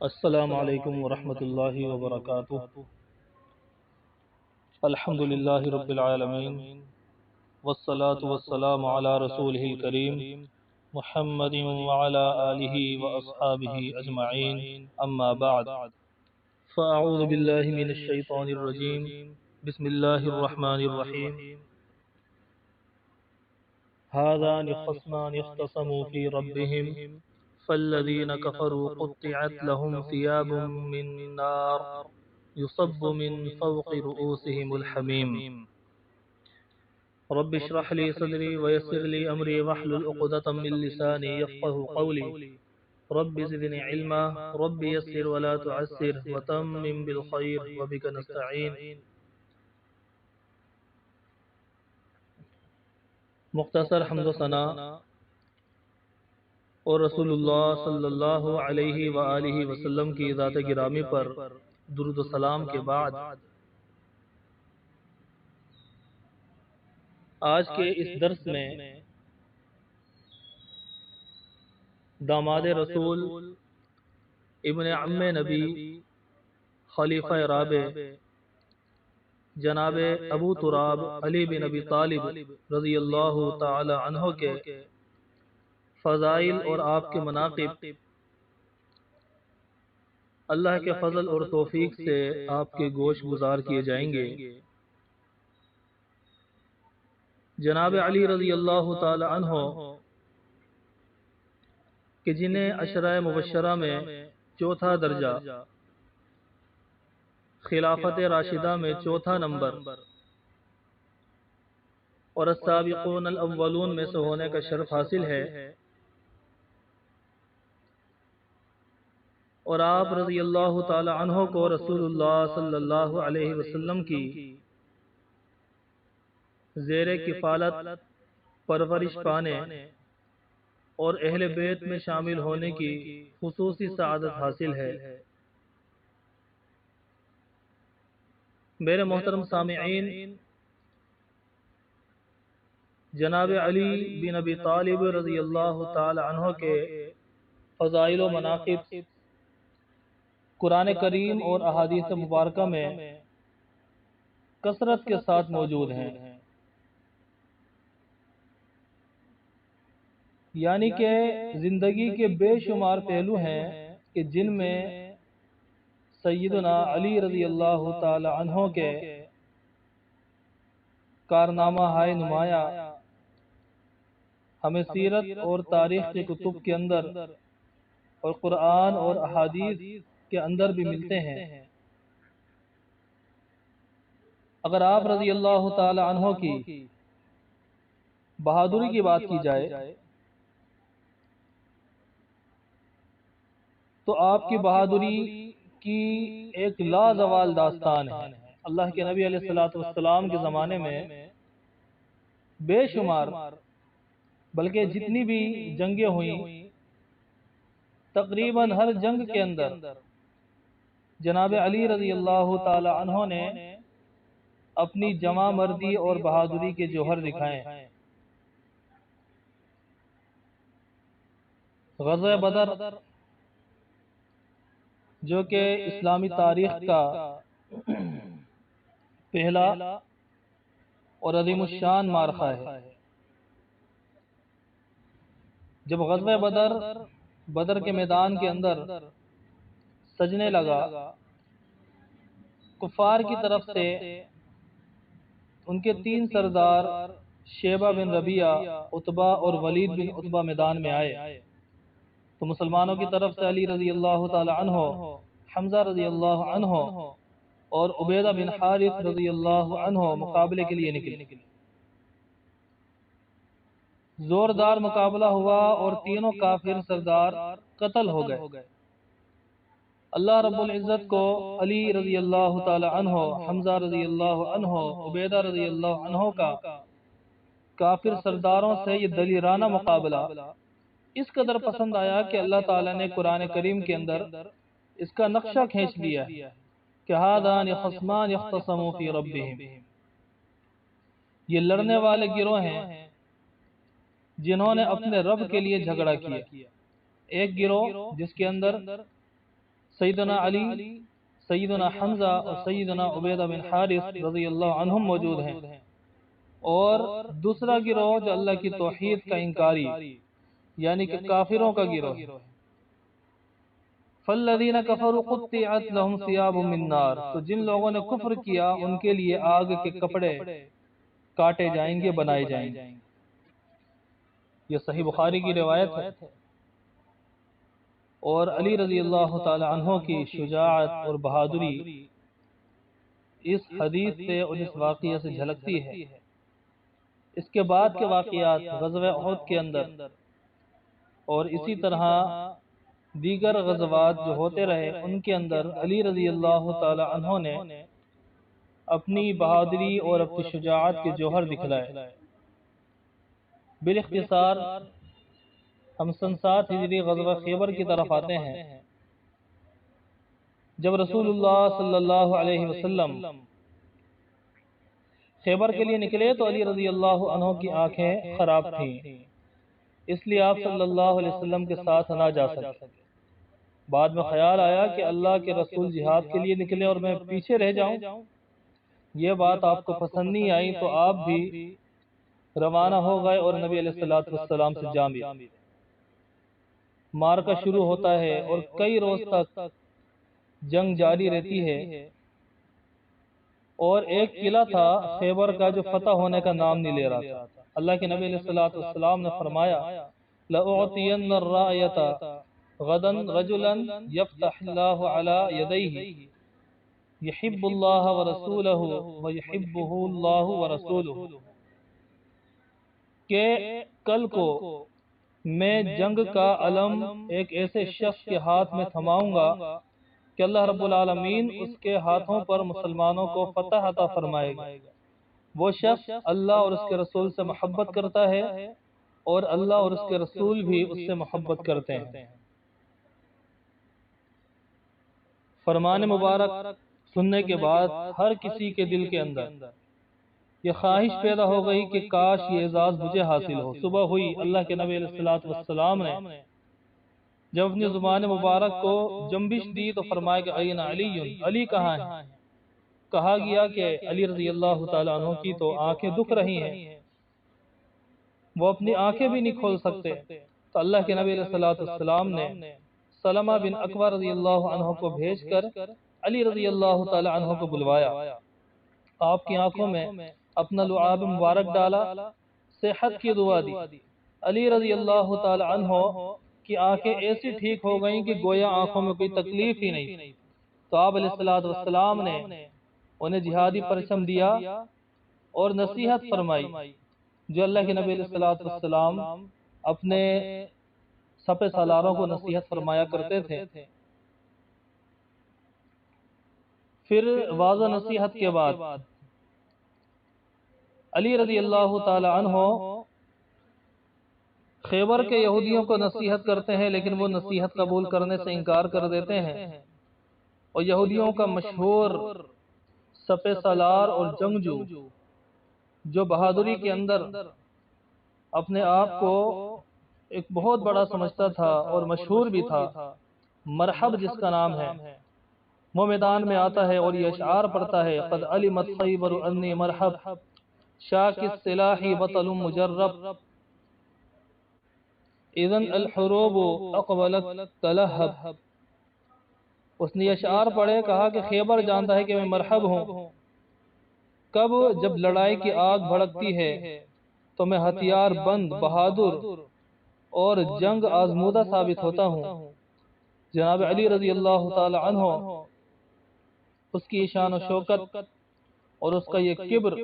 السلام علیکم ورحمۃ اللہ وبرکاتہ۔ الحمد للہ رب العالمین والصلاة والسلام علی رسولہ الکریم محمد وعلی آلہ واصحابہ اجمعین، اما بعد فاعوذ باللہ من الشیطان الرجیم، بسم اللہ الرحمن الرحیم۔ هذان خصمان اختصموا في ربهم فالذين كفروا قطعت لهم ثياب من نار يصب من فوق رؤوسهم الحميم۔ رب اشرح لي صدري ويسر لي أمري واحلل عقدة من لساني يفقهوا قولي رب زدني علما رب يسر ولا تعسر وتمم بالخير وبك نستعين۔ مختصر حمد و ثنا اور رسول اللہ صلی اللہ علیہ وآلہ وسلم کی ذات گرامی پر درود و سلام کے بعد آج کے اس درس میں داماد رسول ابن عم نبی خلیفہ رابع جناب ابو تراب علی بن ابی طالب رضی اللہ تعالی عنہ کے فضائل اور آپ کے مناقب اللہ کے فضل اور توفیق سے آپ کے گوش گزار کیے جائیں گے۔ جناب علی رضی اللہ تعالی عنہ کہ جنہیں عشرہ مبشرہ میں چوتھا درجہ، خلافت راشدہ میں چوتھا نمبر اور السابقون الاولون میں سے ہونے کا شرف حاصل ہے، اور آپ رضی اللہ تعالی عنہ کو رسول اللہ صلی اللہ علیہ وسلم کی زیر کفالت پرورش پانے اور اہل بیت میں شامل ہونے کی خصوصی سعادت حاصل ہے۔ میرے محترم سامعین، جناب علی بن ابی طالب رضی اللہ تعالی عنہ کے فضائل و مناقب قرآن کریم اور احادیث مبارکہ میں کثرت کے ساتھ موجود ہیں، یعنی کہ زندگی کے بے شمار پہلو ہیں کہ جن میں سیدنا علی رضی اللہ تعالی عنہ کے کارنامہ ہائے نمایاں ہمیں سیرت اور تاریخ کے کتب کے اندر اور قرآن اور احادیث کے اندر بھی ملتے ہیں۔ اگر آپ رضی اللہ تعالی عنہ کی بہادری کی بات کی جائے تو آپ کی بہادری کی ایک لازوال داستان ہے۔ اللہ کے نبی علیہ السلام کے زمانے میں بے شمار، بلکہ جتنی بھی جنگیں ہوئیں تقریباً ہر جنگ کے اندر جناب علی رضی اللہ تعالی عنہ نے اپنی جمع مردی اور بہادری کے جوہر دکھائے۔ غزوہ بدر جو کہ اسلامی تاریخ کا پہلا اور عظیم الشان معرکہ ہے۔ جب غزوہ بدر کے میدان کے اندر سجنے لگا، کفار کی طرف سے ان کے تین سردار شیبہ بن ربیعہ، عتبہ اور ولید بن عتبہ میدان میں آئے تو مسلمانوں کی طرف سے علی رضی اللہ تعالی عنہ، حمزہ رضی اللہ عنہ اور عبیدہ بن حارث رضی اللہ عنہ مقابلے کے لیے نکلے۔ زوردار مقابلہ ہوا اور تینوں کافر سردار قتل ہو گئے۔ اللہ رب العزت کو علی رضی اللہ تعالی عنہ، حمزہ رضی اللہ عنہ، عبیدہ رضی اللہ عنہ کا کافر سرداروں سے یہ دلیرانہ مقابلہ اس قدر پسند آیا کہ اللہ تعالیٰ نے قرآن کریم کے اندر اس کا نقشہ کھینچ لیا کہ ہذان خصمان اختصموا فی ربہم، یہ لڑنے والے گروہ ہیں جنہوں نے اپنے رب کے لیے جھگڑا کیا۔ ایک گروہ جس کے اندر سیدنا علی، سیدنا حمزہ اور سیدنا عبیدہ بن حارث رضی اللہ عنہم موجود ہیں، اور دوسرا گروہ جو اللہ کی توحید کا انکاری یعنی کہ کافروں کا گروہ ہے۔ فَالَّذِينَ كَفَرُوا قُطِّعَتْ لَهُمْ ثِيَابٌ مِّن نَّارٍ، تو جن لوگوں نے کفر کیا ان کے لیے آگ کے کپڑے کاٹے جائیں گے، بنائے جائیں گے۔ یہ صحیح بخاری کی روایت ہے، اور علی رضی اللہ تعالی عنہ کی شجاعت اور بہادری اس حدیث سے اور اس واقعے سے جھلکتی ہے۔ اس کے بعد کے واقعات غزوہ احد کے اندر اور اسی طرح دیگر غزوات جو ہوتے رہے ان کے اندر علی رضی اللہ تعالی عنہ نے اپنی بہادری اور اپنی شجاعت کے جوہر دکھلائے۔ بالاختصار ہم سن 7 ہجری غزوہ خیبر کی طرف آتے ہیں۔ جب رسول اللہ صلی اللہ علیہ وسلم خیبر کے لیے نکلے تو علی رضی اللہ عنہ کی آنکھیں خراب تھیں، اس لیے آپ صلی اللہ علیہ وسلم کے ساتھ نہ جا سکے۔ بعد میں خیال آیا کہ اللہ کے رسول جہاد کے لیے نکلے اور میں پیچھے رہ جاؤں، یہ بات آپ کو پسند نہیں آئی تو آپ بھی روانہ ہو گئے اور نبی علیہ السلام سے جا ملے۔ معرکہ شروع ہوتا ہے اور کئی روز تک جنگ جاری رہتی ہے، اور ایک قلعہ تھا خیبر کا جو فتح ہونے کا نام نہیں لے رہا تھا۔ اللہ کے نبی علیہ السلام نے فرمایا لَأُعْطِيَنَّ الرَّائَيَةَ غَدًا رَجُلًا يَفْتَحِ اللَّهُ عَلَى يَدَيْهِ يُحِبُّ اللَّهَ وَرَسُولَهُ وَيُحِبُّهُ اللَّهُ وَرَسُولُهُ، کہ کل کو میں جنگ کا علم ایک ایسے شخص کے ہاتھ میں تھماؤں گا کہ اللہ رب العالمین اس کے ہاتھوں پر مسلمانوں کو فتح عطا فرمائے گا۔ وہ شخص اللہ اور اس کے رسول سے محبت کرتا ہے اور اللہ اور اس کے رسول بھی اس سے محبت کرتے ہیں۔ فرمان مبارک سننے کے بعد ہر کسی کے دل کے اندر یہ خواہش پیدا ہو گئی کہ کاش یہ اعزاز مجھے حاصل ہو۔ صبح ہوئی، اللہ کے نبی علیہ السلام نے جب اپنی زبان مبارک کو جنبش دی تو فرمایا کہ این علی، علی کہاں ہے؟ کہا گیا کہ علی رضی اللہ تعالیٰ عنہ کی تو آنکھیں دکھ رہی ہیں، وہ اپنی آنکھیں بھی نہیں کھول سکتے۔ تو اللہ کے نبی علیہ السلام نے سلمہ بن اکوع رضی اللہ عنہ کو بھیج کر علی رضی اللہ تعالیٰ عنہ کو بلوایا، آپ کی آنکھوں میں اپنا لعاب مبارک ڈالا، صحت کی دعا دی۔ علی رضی اللہ تعالی عنہ کی آنکھیں ایسی ٹھیک ہو گئیں کہ گویا آنکھوں میں کوئی تکلیف ہی نہیں تھی۔ تو آپ علیہ السلام نے انہیں جہادی پرچم دیا اور نصیحت فرمائی، جو اللہ کے نبی علیہ السلام اپنے سپہ سالاروں کو نصیحت فرمایا کرتے تھے۔ پھر واضح نصیحت کے بعد علی رضی اللہ تعالی عنہ خیبر کے یہودیوں کو نصیحت کرتے ہیں، لیکن وہ نصیحت قبول کرنے سے انکار کر دیتے ہیں، اور یہودیوں کا مشہور سپہ سالار اور جنگجو جو بہادری کے اندر اپنے آپ کو ایک بہت بڑا سمجھتا تھا اور مشہور بھی تھا، مرحب جس کا نام ہے، وہ میدان میں آتا ہے اور یہ اشعار پڑھتا ہے قد علمت خیبر انی مرحب شاک السلاح بطل مجرب اذن الحروب اقبلت تلہب۔ اس نے اشعار پڑھے، کہا کہ خیبر جانتا ہے کہ میں مرحب ہوں، کب جب لڑائی کی آگ بھڑکتی ہے تو میں ہتھیار بند، بہادر اور جنگ آزمودہ ثابت ہوتا ہوں۔ جناب علی رضی اللہ تعالی عنہ اس کی شان و شوکت اور اس کا یہ کبر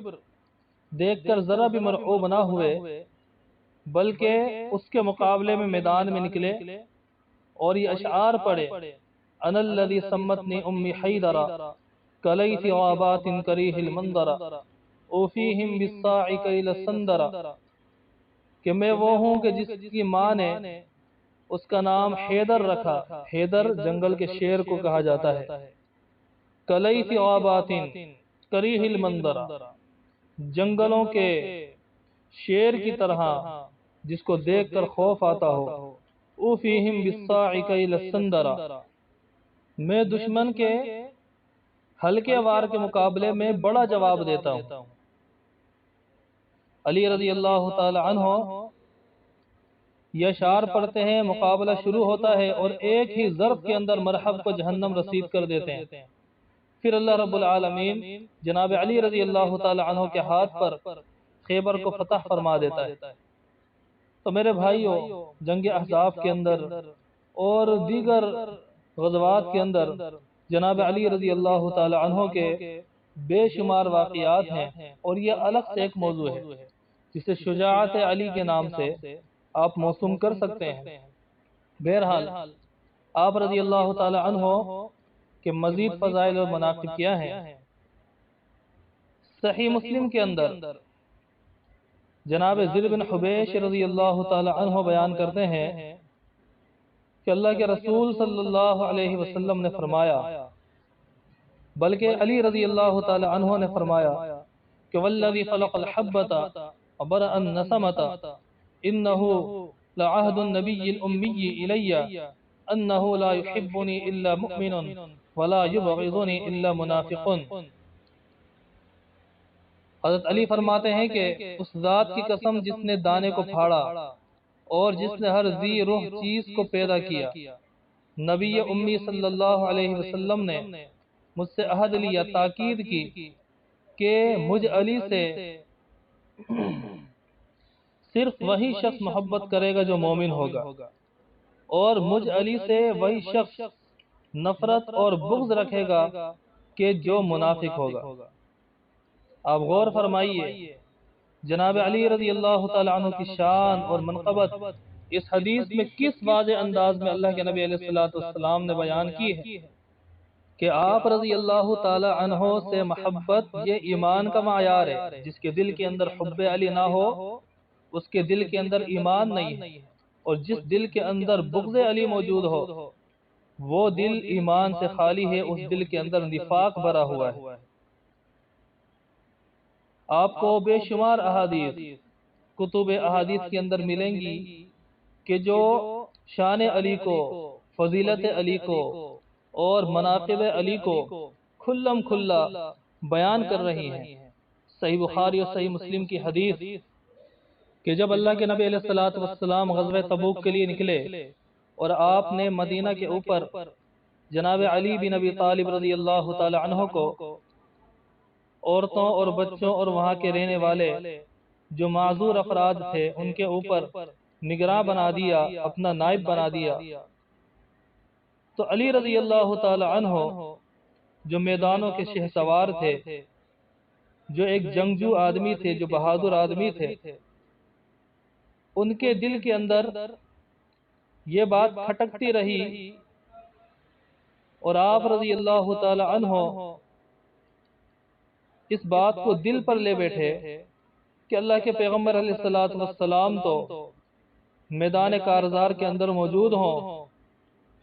دیکھ کر ذرا بھی مرعوب نہ ہوئے، بلکہ اس کے مقابلے میں میدان میں نکلے اور یہ اشعار پڑھے انا الذی سمتنی امی حیدرہ کلیت غابات کریہ المنظرہ اوفیہم بالصاع کیل السندرہ، کہ میں وہ ہوں کہ جس کی ماں نے اس کا نام حیدر رکھا، حیدر جنگل کے شیر کو کہا جاتا ہے، کلیت غابات کریہ المنظرہ، جنگلوں کے شیر کی طرح جس کو دیکھ کر خوف آتا ہو، اوفیہم بالصاع کیل السندرہ، میں دشمن کے ہلکے وار کے مقابلے میں بڑا جواب دیتا ہوں۔ علی رضی اللہ تعالی عنہ یہ اشعار پڑھتے ہیں، مقابلہ شروع ہوتا ہے اور ایک ہی ضرب کے اندر مرحب کو جہنم رسید کر دیتے ہیں۔ پھر اللہ رب العالمین جناب علی رضی اللہ تعالی عنہ کے ہاتھ پر خیبر کو فتح فرما دیتا ہے۔ تو میرے بھائیوں، جنگ احزاب کے اندر اور دیگر غزوات کے اندر جناب علی رضی اللہ تعالی عنہ کے بے شمار واقعات ہیں، اور یہ الگ سے ایک موضوع ہے جسے شجاعت علی کے نام سے آپ موسوم کر سکتے ہیں۔ بہرحال آپ رضی اللہ تعالی عنہ کے مزید فضائل اور مناقب کیا ہیں؟ صحیح مسلم کے اندر جناب زر بن حبیش رضی اللہ تعالی عنہ بیان کرتے ہیں کہ اللہ کے رسول صلی اللہ علیہ وسلم نے فرمایا، بلکہ علی رضی اللہ تعالی عنہ نے فرمایا کہ والذی خلق الحبۃ وبرأ النسمۃ انہ لعہد النبی الامی الی انہ لا يحبنی الا مؤمن ولا یبغضنی الا منافق۔ حضرت علی فرماتے ہیں کہ اس ذات کی قسم جس نے دانے کو پھاڑا اور جس نے ہر ذی روح چیز کو پیدا کیا، نبی امی صلی اللہ علیہ وسلم نے مجھ سے عہد لیا، تاکید کی کہ مجھ علی سے صرف وہی شخص محبت کرے گا جو مومن ہوگا، اور مجھ علی سے وہی شخص نفرت اور بغض رکھے گا کہ جو منافق ہوگا۔ آپ غور فرمائیے، جناب علی رضی اللہ تعالیٰ عنہ کی شان اور منقبت اس حدیث میں کس واضح انداز میں اللہ کے نبی علیہ السلام نے بیان کی ہے کہ آپ رضی اللہ تعالیٰ عنہ سے محبت یہ ایمان کا معیار ہے۔ جس کے دل کے اندر حب علی نہ ہو اس کے دل کے اندر ایمان نہیں ہے، اور جس دل کے اندر بغض علی موجود ہو وہ دل ایمان سے خالی ہے، اس دل کے اندر نفاق بھرا ہوا ہے۔ آپ کو بے شمار احادیث کتب احادیث کے اندر ملیں گی کہ جو شان علی کو، فضیلت علی کو اور مناقب علی کو کھلم کھلا بیان کر رہی ہیں۔ صحیح بخاری اور صحیح مسلم کی حدیث کہ جب اللہ کے نبی علیہ السلام غزوہ تبوک کے لیے نکلے اور آپ نے مدینہ کے اوپر جناب علی بن ابی طالب رضی اللہ تعالی عنہ کو عورتوں اور بچوں اور وہاں کے رہنے والے جو معذور افراد تھے ان کے اوپر نگراں بنا دیا، اپنا نائب بنا دیا، تو علی رضی اللہ تعالی عنہ جو میدانوں کے شہسوار تھے، جو ایک جنگجو آدمی تھے، جو بہادر آدمی تھے، ان کے دل کے اندر یہ بات کھٹکتی رہی اور آپ رضی اللہ تعالی عنہ اس بات کو دل پر لے بیٹھے کہ اللہ کے پیغمبر علیہ السلام تو میدان کارزار کے اندر موجود ہوں،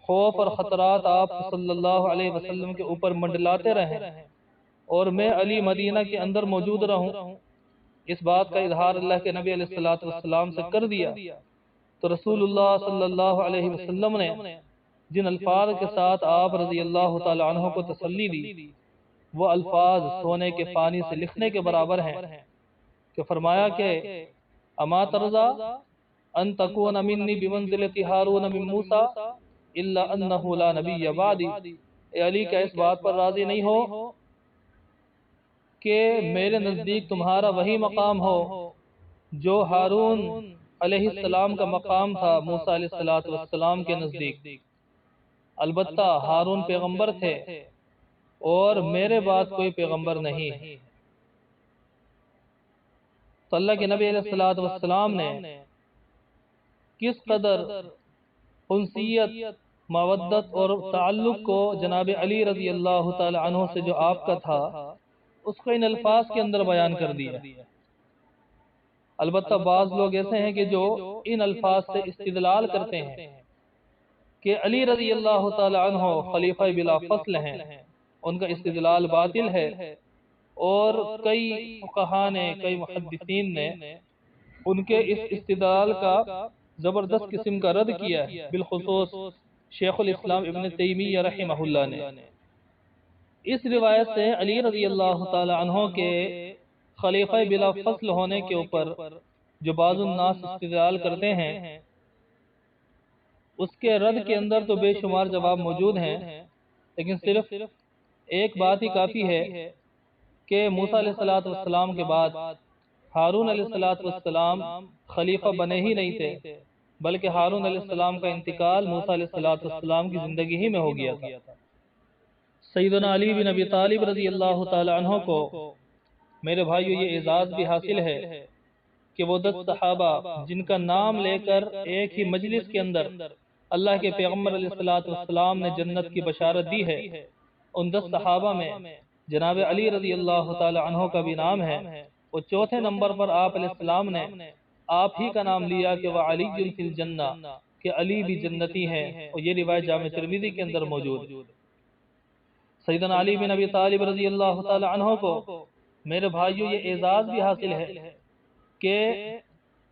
خوف اور خطرات آپ صلی اللہ علیہ وسلم کے اوپر منڈلاتے رہیں، اور میں علی مدینہ کے اندر موجود رہوں۔ اس بات کا اظہار اللہ کے نبی علیہ السلام سے کر دیا تو رسول اللہ صلی اللہ علیہ وسلم نے جن الفاظ کے ساتھ آپ رضی اللہ تعالی عنہ کو تسلی دی، وہ الفاظ سونے کے پانی سے لکھنے کے برابر ہیں کہ فرمایا کہ اما ترضا ان تکون منی بمنزلت ہارون من موسیٰ الا انہ لا نبی بعدی۔ اے علی، کیا اس بات پر راضی نہیں ہو کہ میرے نزدیک تمہارا وہی مقام ہو جو ہارون علیہ السلام کا مقام تھا موسیٰ علیہ السلام کے نزدیک؟ البتہ ہارون پیغمبر تھے اور میرے بعد کوئی پیغمبر نہیں۔ تو اللہ کے نبی علیہ السلام نے کس قدر انسیت، مودت اور تعلق کو جناب علی رضی اللہ تعالی عنہ سے جو آپ کا تھا اس کو ان الفاظ کے اندر بیان کر دیا۔ البتہ بعض لوگ ایسے ہیں کہ جو ان الفاظ سے استدلال کرتے ہیں کہ علی رضی اللہ تعالی عنہ خلیفہ بلا فصل ہیں، ان کا استدلال باطل ہے، اور کئی فقہاء نے، کئی محدثین نے ان کے اس استدلال کا زبردست قسم کا رد کیا ہے، بالخصوص شیخ الاسلام ابن تیمیہ رحمہ اللہ نے۔ اس روایت سے علی رضی اللہ تعالی عنہ کے خلیفہ بلا فصل ہونے کے اوپر جو بعض الناس استدلال کرتے ہیں، اس کے رد کے اندر تو بے شمار جواب موجود ہیں، لیکن صرف ایک بات ہی کافی ہے کہ موسیٰ علیہ السلام کے بعد ہارون علیہ السلام خلیفہ بنے ہی نہیں تھے، بلکہ ہارون علیہ السلام کا انتقال موسیٰ علیہ السلام کی زندگی ہی میں ہو گیا تھا۔ سیدنا علی بن ابی طالب رضی اللہ تعالی عنہ کو میرے بھائیو یہ اعزاز بھی حاصل ہے کہ وہ 10 صحابہ جن کا نام لے کر ایک ہی مجلس کے اندر اللہ کے پیغمبر علیہ السلام نے جنت کی بشارت دی ہے، ان 10 صحابہ میں جناب علی رضی اللہ تعالی عنہ کا بھی نام ہے، اور چوتھے نمبر پر آپ علیہ السلام نے آپ ہی کا نام لیا کہ وَعَلِيٌّ فِي الْجَنَّةِ، کہ علی بھی جنتی ہیں، اور یہ روایت جامع ترمذی کے اندر موجود ہے۔ سیدنا علی بن ابی طالب رضی اللہ تعالی عنہ کو میرے بھائیو یہ اعزاز بھی حاصل ہے کہ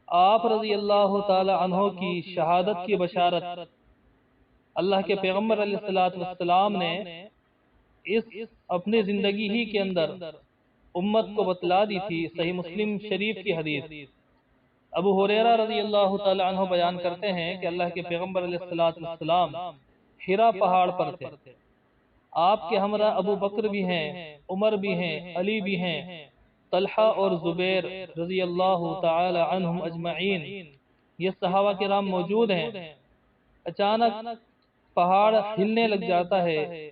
آپ رضی اللہ تعالی عنہ کی شہادت کی بشارت اللہ کے پیغمبر علیہ السلام نے اس اپنی زندگی ہی کے اندر امت کو بتلا دی تھی۔ صحیح مسلم شریف کی حدیث ابو ہریرہ رضی اللہ تعالی عنہ بیان کرتے ہیں کہ اللہ کے پیغمبر علیہ السلام حرا پہاڑ پر تھے، آپ کے ہمراہ ابو بکر بھی ہیں، عمر بھی ہیں، علی بھی ہیں، طلحہ اور زبیر رضی اللہ تعالی عنہم اجمعین، یہ صحابہ کرام موجود ہیں۔ اچانک پہاڑ ہلنے لگ جاتا ہے،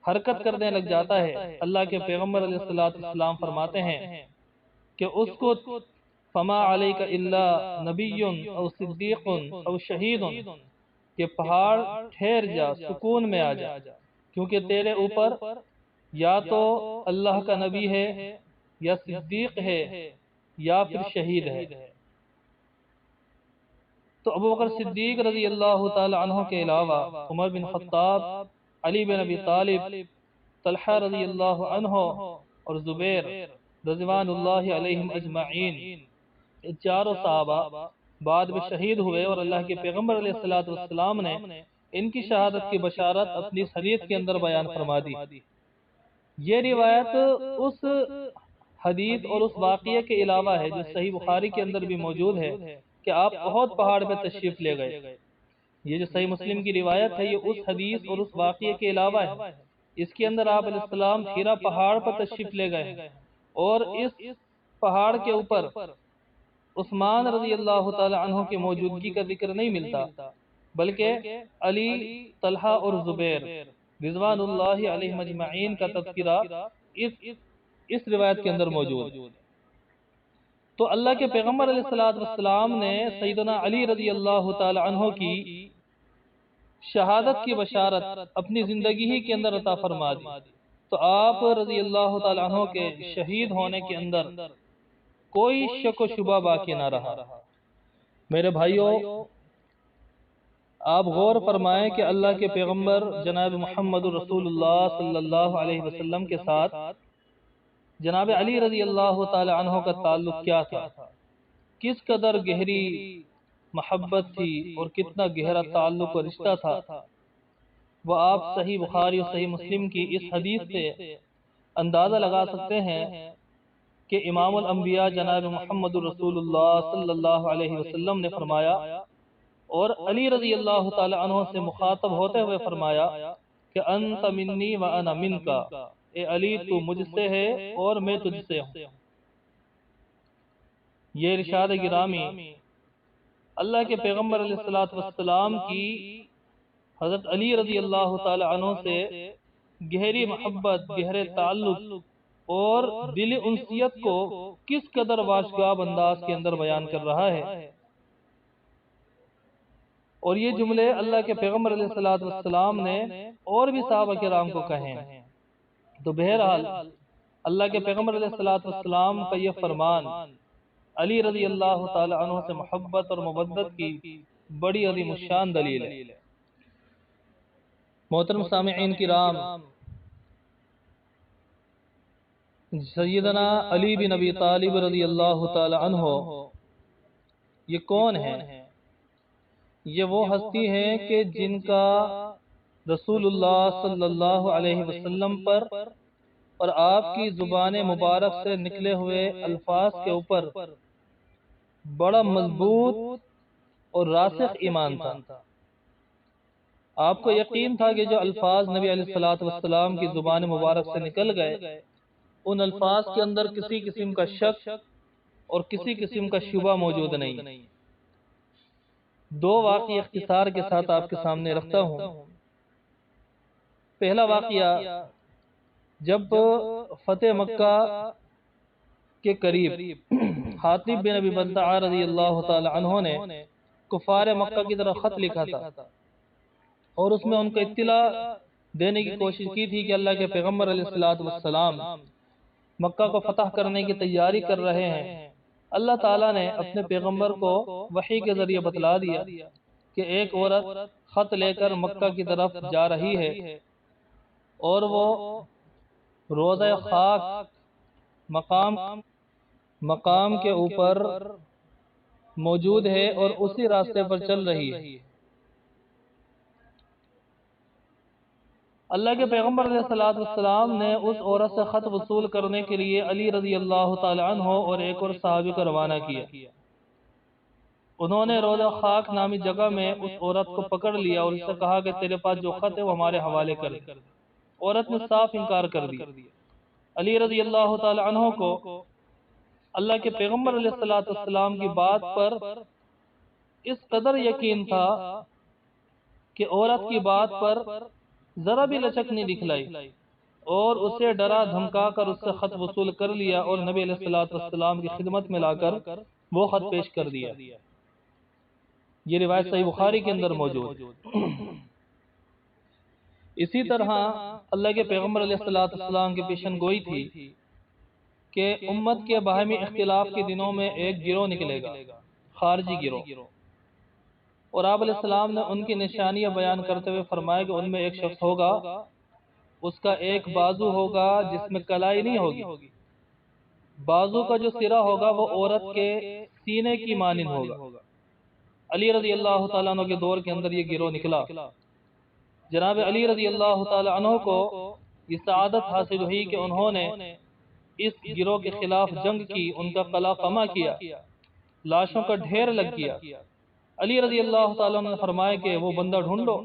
حرکت کرنے لگ جاتا ہے۔ اللہ کے پیغمبر علیہ السلام فرماتے ہیں کہ اس کو فما علیک الا نبی او صدیق او شہید، کہ پہاڑ ٹھہر جا، سکون میں آ جا، کیونکہ تیرے اوپر یا تو اللہ کا نبی ہے، یا صدیق ہے، یا پھر شہید ہے۔ تو ابو بکر صدیق رضی اللہ تعالی عنہ کے علاوہ عمر بن خطاب، علی بن ابی طالب، طلحہ رضی اللہ عنہ اور زبیر رضوان اللہ علیہم اجمعین، یہ چاروں صحابہ بعد میں شہید ہوئے، اور اللہ کے پیغمبر علیہ السلام نے ان کی شہادت کی بشارت اپنی حدیث کے اندر بیان فرما دی۔ یہ روایت اس حدیث اور اس واقعے کے علاوہ ہے جو صحیح بخاری کے اندر بھی موجود ہے کہ آپ احد پہاڑ پہ تشریف لے گئے۔ یہ جو صحیح مسلم کی روایت ہے یہ اس حدیث اور اس واقعے کے علاوہ ہے۔ اس کے اندر آپ علیہ السلام حرا پہاڑ پر تشریف لے گئے، اور اس پہاڑ کے اوپر عثمان رضی اللہ تعالی عنہ کی موجودگی کا ذکر نہیں ملتا، بلکہ علی، طلحہ اور زبیر رضوان اللہ علیہ مجمعین کا تذکرہ اس روایت کے اندر موجود ہے۔ تو اللہ کے پیغمبر علیہ السلام نے سیدنا علی رضی اللہ تعالی عنہ کی شہادت کی بشارت اپنی زندگی ہی کے اندر عطا فرما دی، تو آپ رضی اللہ تعالی عنہ کے شہید ہونے کے اندر کوئی شک و شبہ باقی نہ رہا۔ میرے بھائیوں، آپ غور فرمائیں کہ اللہ کے پیغمبر جناب محمد رسول اللہ صلی اللہ علیہ وسلم کے ساتھ جناب علی رضی اللہ تعالی عنہ کا تعلق کیا تھا، کس قدر گہری محبت تھی اور کتنا گہرا تعلق و رشتہ تھا، وہ آپ صحیح بخاری اور صحیح مسلم کی اس حدیث سے اندازہ لگا سکتے ہیں کہ امام الانبیاء جناب محمد رسول اللہ صلی اللہ علیہ وسلم نے فرمایا، اور علی رضی اللہ تعالی عنہ سے مخاطب ہوتے ہوئے فرمایا کہ انت منی و انا منکا، اے علی تو مجھ سے ہے اور میں تجھ سے ہوں۔ یہ ارشاد گرامی اللہ کے پیغمبر علیہ السلام کی حضرت علی رضی اللہ تعالی عنہ سے گہری محبت، گہرے تعلق اور دل انسیت کو کس قدر واشگاب انداز کے اندر بیان کر رہا ہے، اور یہ جملے اللہ کے پیغمبر علیہ السلام نے اور بھی صحابہ کرام کو کہے ہیں۔ تو بہرحال اللہ کے پیغمبر علیہ السلام کا یہ فرمان علی رضی اللہ تعالی عنہ سے محبت اور مودت کی بڑی عظیم الشان دلیل ہے۔ محترم سامعین کرام، سیدنا علی بن ابی طالب رضی اللہ تعالی عنہ یہ کون ہیں؟ یہ وہ ہستی ہیں کہ جن کا رسول اللہ صلی اللہ علیہ وسلم پر اور آپ کی زبان مبارک سے نکلے ہوئے الفاظ کے اوپر بڑا مضبوط اور راسخ ایمان تھا۔ آپ کو یقین تھا کہ جو الفاظ نبی علیہ الصلوۃ والسلام کی زبان مبارک سے نکل گئے ان الفاظ کے اندر کسی قسم کا شک اور کسی قسم کا شبہ موجود نہیں۔ دو واقعی اختصار کے ساتھ آپ کے سامنے رکھتا ہوں۔ پہلا واقعہ، جب فتح مکہ کے قریب حاطب بن ابی بلتعہ رضی اللہ تعالی عنہ نے کفار مکہ کی طرف خط لکھا تھا اور اس میں ان کو اطلاع دینے کی کوشش کی تھی کہ اللہ کے پیغمبر علیہ الصلوۃ والسلام مکہ کو فتح کرنے کی تیاری کر رہے ہیں۔ اللہ تعالیٰ نے اپنے پیغمبر کو وحی کے ذریعے بتلا دیا کہ ایک عورت خط لے کر مکہ کی طرف جا رہی ہے اور وہ روضہ خاک مقام کے اوپر موجود ہے اور اسی راستے پر چل رہی ہے۔ اللہ کے پیغمبر علیہ السلام نے اس عورت سے خط وصول کرنے کے لیے علی رضی اللہ تعالی عنہ اور ایک اور صحابی کو روانہ کیا۔ انہوں نے روضہ خاک نامی جگہ میں اس عورت کو پکڑ لیا اور اس سے کہا کہ تیرے پاس جو خط ہے وہ ہمارے حوالے کر دے۔ عورت نے صاف انکار کر دیا۔ علی رضی اللہ تعالی عنہ کو اللہ کے پیغمبر علیہ السلام کی بات پر اس قدر یقین تھا کہ عورت کی بات پر ذرا بھی لچک نہیں دکھلائی اور اسے ڈرا دھمکا کر اس سے خط وصول کر لیا اور نبی علیہ السلام کی خدمت میں لا کر وہ خط پیش کر دیا۔ یہ روایت صحیح بخاری کے اندر موجود۔ اسی طرح اللہ کے پیغمبر علیہ السلام کی پیشن گوئی تھی کہ امت کے باہمی اختلاف کے دنوں میں ایک گروہ نکلے گا، خارجی گروہ، اور آپ علیہ السلام نے ان کی نشانیاں بیان کرتے ہوئے فرمایا کہ ان میں ایک شخص ہوگا، اس کا ایک بازو ہوگا جس میں کلائی نہیں ہوگی، بازو کا جو سرا ہوگا وہ عورت کے سینے کی مانند ہوگا۔ علی رضی اللہ تعالیٰ عنہ کے دور کے اندر یہ گروہ نکلا۔ جناب علی رضی اللہ تعالیٰ عنہ کو یہ سعادت حاصل ہوئی کہ انہوں نے اس گروہ کے خلاف جنگ کی، ان کا قلع قمع کیا، لاشوں کا ڈھیر لگ گیا۔ علی رضی اللہ تعالیٰ عنہ نے فرمایا کہ وہ بندہ ڈھونڈو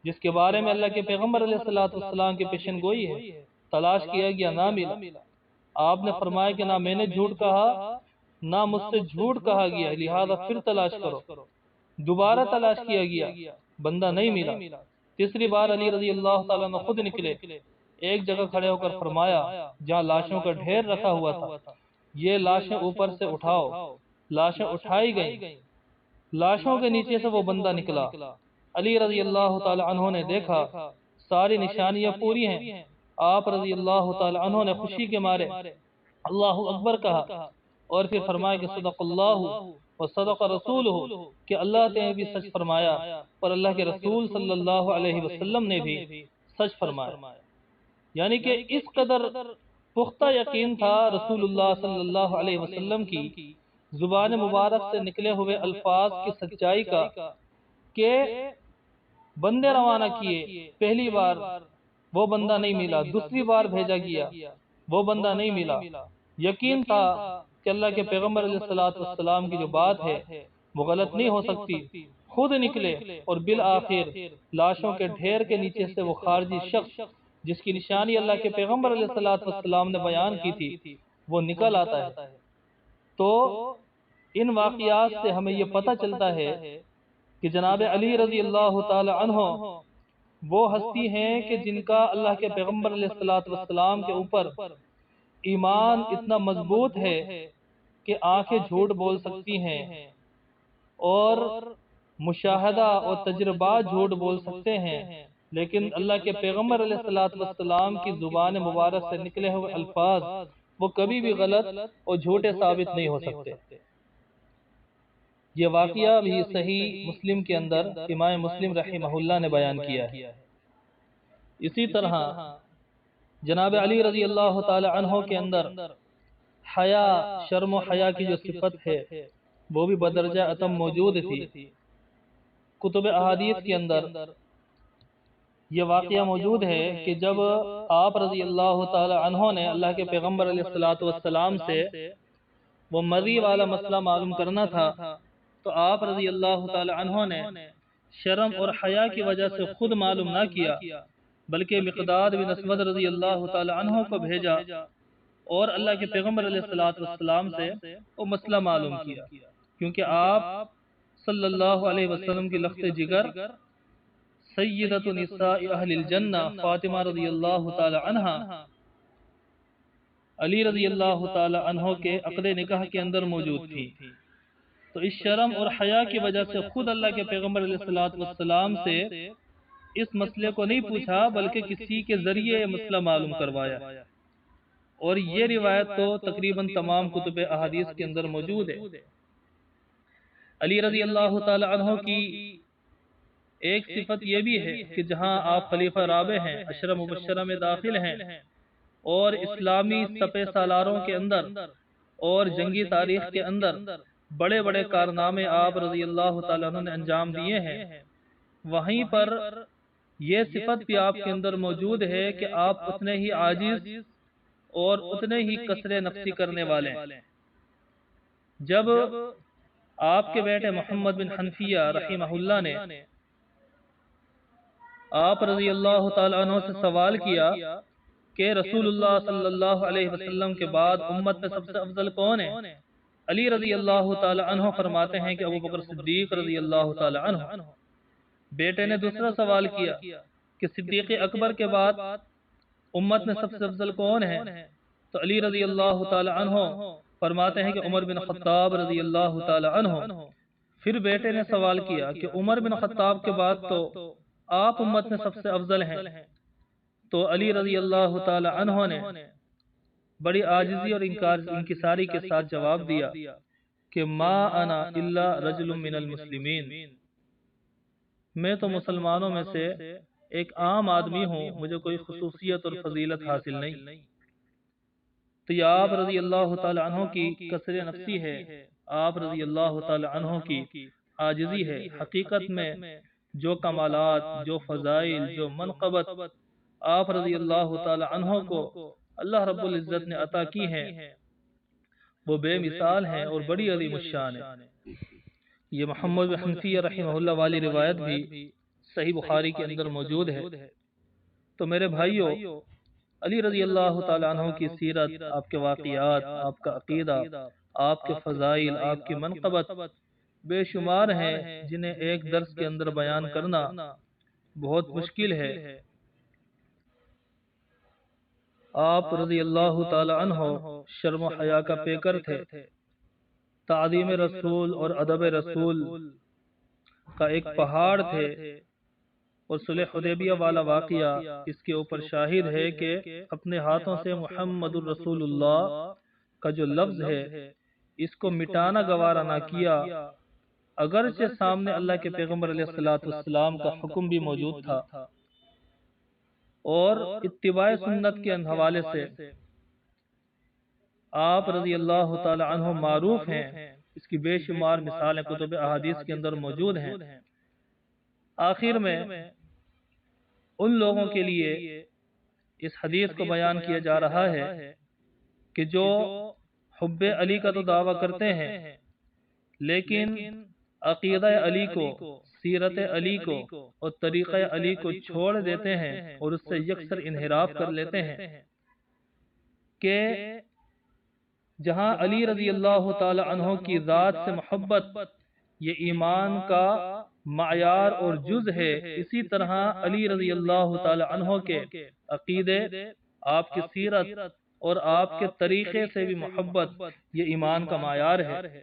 جس کے بارے میں اللہ کے پیغمبر علیہ السلام کی پیشن گوئی ہے۔ تلاش کیا گیا، نہ ملا۔ آپ نے فرمایا کہ نہ میں نے جھوٹ کہا نہ مجھ سے جھوٹ کہا گیا، لہذا پھر تلاش کرو۔ دوبارہ تلاش کیا گیا، بندہ نہیں ملا۔ تیسری بار علی رضی اللہ تعالیٰ عنہ خود نکلے، ایک جگہ کھڑے ہو کر فرمایا جہاں لاشوں کا ڈھیر رکھا ہوا تھا، یہ لاشیں اوپر سے اٹھاؤ۔ لاشیں اٹھائی گئیں، لاشوں کے نیچے سے وہ بندہ نکلا۔ علی رضی اللہ تعالی عنہ نے دیکھا ساری نشانیاں پوری ہیں۔ آپ رضی اللہ تعالی عنہ نے خوشی کے مارے اللہ اکبر کہا اور پھر فرمایا کہ صدق اللہ و صدق رسولہ، کہ اللہ نے بھی سچ فرمایا اور اللہ کے رسول صلی اللہ علیہ وسلم نے بھی سچ فرمایا۔ یعنی کہ اس قدر پختہ یقین تھا رسول اللہ صلی اللہ علیہ وسلم کی زبان مبارک سے نکلے ہوئے الفاظ کی سچائی کا کہ بندے روانہ کیے، پہلی بار وہ بندہ نہیں ملا، دوسری بار بھیجا گیا وہ بندہ نہیں ملا۔ یقین تھا کہ اللہ کے پیغمبر علیہ السلام کی جو بات ہے وہ غلط نہیں ہو سکتی۔ خود نکلے اور بالآخر لاشوں کے ڈھیر کے نیچے سے وہ خارجی شخص جس کی نشانی اللہ کے پیغمبر علیہ السلام نے بیان کی تھی وہ نکل آتا ہے۔ تو ان واقعات سے ہمیں یہ پتہ چلتا ہے کہ جناب علی رضی اللہ تعالی عنہ وہ ہستی ہیں کہ جن کا اللہ کے پیغمبر علیہ السلام کے اوپر ایمان اتنا مضبوط ہے کہ آنکھیں جھوٹ بول سکتی ہیں اور مشاہدہ اور تجربات جھوٹ بول سکتے ہیں، لیکن اللہ کے پیغمبر علیہ السلام کی زبان مبارک سے نکلے ہوئے الفاظ وہ کبھی بھی غلط اور جھوٹے ثابت نہیں ہو سکتے۔ یہ واقعہ بھی صحیح مسلم کے اندر امام مسلم رحمہ اللہ نے بیان کیا ہے۔ اسی طرح جناب علی رضی اللہ تعالی عنہ کے اندر حیا، شرم و حیا کی جو صفت ہے وہ بھی بدرجہ اتم موجود تھی۔ کتب احادیث کے اندر یہ واقعہ موجود ہے کہ جب آپ رضی اللہ تعالی عنہ نے اللہ کے پیغمبر علیہ الصلوۃ والسلام سے وہ مذی والا مسئلہ معلوم کرنا تھا تو آپ رضی اللہ تعالی عنہ نے شرم اور حیا کی وجہ سے خود معلوم نہ کیا بلکہ مقداد بن اسود رضی اللہ تعالی عنہ کو بھیجا اور اللہ کے پیغمبر علیہ الصلوۃ والسلام سے وہ مسئلہ معلوم کیا، کیونکہ آپ صلی اللہ علیہ وسلم کی لخت جگر سیدۃ نساء اہل الجنہ فاطمہ رضی اللہ تعالی عنہ علی رضی اللہ تعالی عنہ کے عقد نکاح کے اندر موجود تھی، تو اس شرم اور حیا کی وجہ سے خود اللہ کے پیغمبر علیہ الصلوۃ والسلام سے اس مسئلے کو نہیں پوچھا بلکہ کسی کے ذریعے یہ مسئلہ معلوم کروایا، اور یہ روایت تو تقریباً تمام کتب احادیث کے اندر موجود ہے۔ علی رضی اللہ تعالی عنہ کی ایک صفت یہ بھی ہے کہ جہاں آپ خلیفہ رابع ہیں، عشرہ مبشرہ میں داخل ہیں، اور اسلامی سپہ سالاروں کے اندر اور جنگی تاریخ کے اندر بڑے بڑے کارنامے آپ رضی اللہ تعالیٰ عنہ نے انجام دیے ہیں، وہیں پر یہ صفت بھی آپ کے اندر موجود ہے کہ آپ اتنے ہی عاجز اور اتنے ہی کسر نفسی کرنے والے ہیں۔ جب آپ کے بیٹے محمد بن حنفیہ رحمہ اللہ نے آپ رضی اللہ تعالیٰ عنہ سے سوال کیا کہ رسول اللہ صلی اللہ علیہ وسلم کے بعد امت میں سب سے افضل کون ہے؟ علی رضی اللہ تعالیٰ عنہ فرماتے ہیں کہ ابو بکر صدیق رضی اللہ تعالیٰ عنہ۔ بیٹے نے دوسرا سوال کیا کہ صدیق اکبر کے بعد امت میں سب سے افضل کون ہے؟ تو علی رضی اللہ تعالیٰ عنہ فرماتے ہیں کہ عمر بن خطاب رضی اللہ تعالیٰ عنہ۔ پھر بیٹے نے سوال کیا کہ عمر بن خطاب کے بعد تو آپ امت میں سب سے افضل ہیں، تو علی رضی اللہ تعالی عنہ نے بڑی عاجزی اور انکساری کے ساتھ جواب دیا کہ ما انا الا رجل من المسلمین، میں تو مسلمانوں میں سے ایک عام آدمی ہوں، مجھے کوئی خصوصیت اور فضیلت حاصل نہیں۔ تو یہ آپ رضی اللہ تعالی عنہ کی کسر نفسی ہے، آپ رضی اللہ تعالی عنہ کی عاجزی ہے۔ حقیقت میں جو کمالات، جو فضائل، جو منقبت آپ رضی اللہ تعالی عنہ کو اللہ رب العزت نے عطا کی ہیں وہ بے مثال ہیں اور بڑی عظیم الشان ہے۔ یہ محمد بن حنفیہ رحمہ اللہ والی روایت بھی صحیح بخاری کے اندر موجود ہے۔ تو میرے بھائیوں، علی رضی اللہ تعالی عنہ کی سیرت، آپ کے واقعات، آپ کا عقیدہ، آپ کے فضائل، آپ کی منقبت بے شمار ہیں جنہیں ایک درس کے اندر بیان کرنا بہت مشکل ہے۔ آپ رضی اللہ تعالی عنہ شرم و حیا کا پیکر تھے، تعظیم رسول اور ادب رسول کا ایک پہاڑ تھے، اور صلح حدیبیہ والا واقعہ اس کے اوپر شاہد ہے کہ اپنے ہاتھوں سے محمد الرسول اللہ کا جو لفظ ہے اس کو مٹانا گوارا نہ کیا، اگرچہ سامنے اللہ کے پیغمبر علیہ السلام کا حکم بھی موجود تھا، اور اتباع سنت کے حوالے سے آپ رضی اللہ تعالی عنہ معروف ہیں۔ اس کی بے شمار مثالیں کتب احادیث کے اندر موجود ہیں۔ آخر میں ان لوگوں کے لیے اس حدیث کو بیان کیا جا رہا ہے کہ جو حب علی کا تو دعویٰ کرتے ہیں لیکن عقیدہ علی کو، سیرت علی کو اور طریقہ علی کو چھوڑ دیتے ہیں اور اس سے یکسر انحراف کر لیتے ہیں، کہ جہاں علی رضی اللہ تعالی عنہ کی ذات سے محبت یہ ایمان کا معیار اور جز ہے، اسی طرح علی رضی اللہ تعالی عنہ کے عقیدے، آپ کی سیرت اور آپ کے طریقے سے بھی محبت یہ ایمان کا معیار ہے۔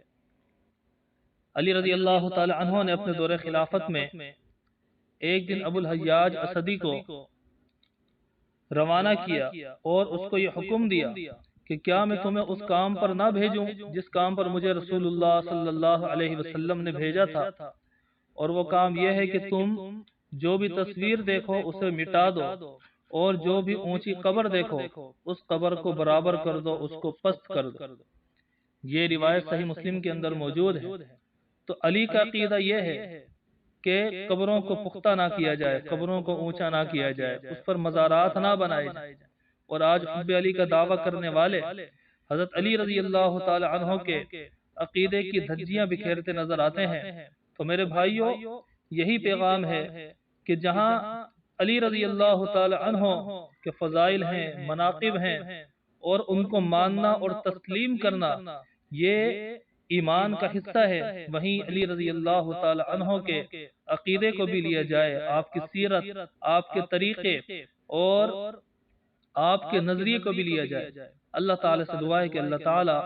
علی رضی اللہ تعالی عنہ نے اپنے دور خلافت میں ایک دن ابو الحجاج اسدی کو روانہ کیا اور اس کو یہ حکم دیا کہ کیا میں تمہیں اس کام پر نہ بھیجوں جس کام پر مجھے رسول اللہ صلی اللہ علیہ وسلم نے بھیجا تھا، اور وہ کام یہ ہے کہ تم جو بھی تصویر دیکھو اسے مٹا دو، اور جو بھی اونچی قبر دیکھو اس قبر کو برابر کر دو، اس کو پست کر دو۔ یہ روایت صحیح مسلم کے اندر موجود ہے۔ تو علی کا عقیدہ یہ ہے کہ قبروں کو پختہ نہ کیا جائے، قبروں کو اونچا نہ کیا جائے، اس پر مزارات نہ بنائے جائیں۔ اور آج حب علی کا دعویٰ کرنے والے حضرت علی رضی اللہ تعالی عنہ کے عقیدے کی دھجیاں بکھیرتے نظر آتے ہیں۔ تو میرے بھائیوں، یہی پیغام ہے کہ جہاں علی رضی اللہ تعالی عنہ کے فضائل ہیں، مناقب ہیں، اور ان کو ماننا اور تسلیم کرنا یہ ایمان کا حصہ ہے، وہیں علی رضی اللہ تعالی عنہ کے عقیدے کو بھی لیا جائے، آپ کی سیرت، آپ کے طریقے اور آپ کے نظریے کو بھی لیا جائے۔ اللہ تعالیٰ سے دعا ہے کہ اللہ تعالیٰ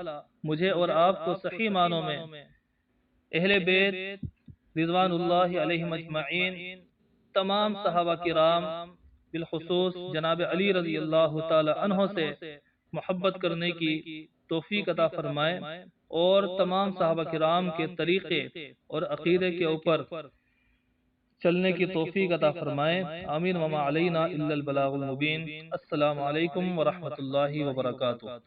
مجھے اور آپ کو صحیح معنوں میں اہل بیت رضوان اللہ علیہم اجمعین، تمام صحابہ کرام، بالخصوص جناب علی رضی اللہ تعالی عنہ سے محبت کرنے کی توفیق عطا فرمائے، اور تمام صحابہ کرام کے طریقے اور عقیدے کے اوپر چلنے کی توفیق عطا فرمائے۔ آمین وما علینا الا البلاغ المبین۔ السلام علیکم ورحمۃ اللہ وبرکاتہ۔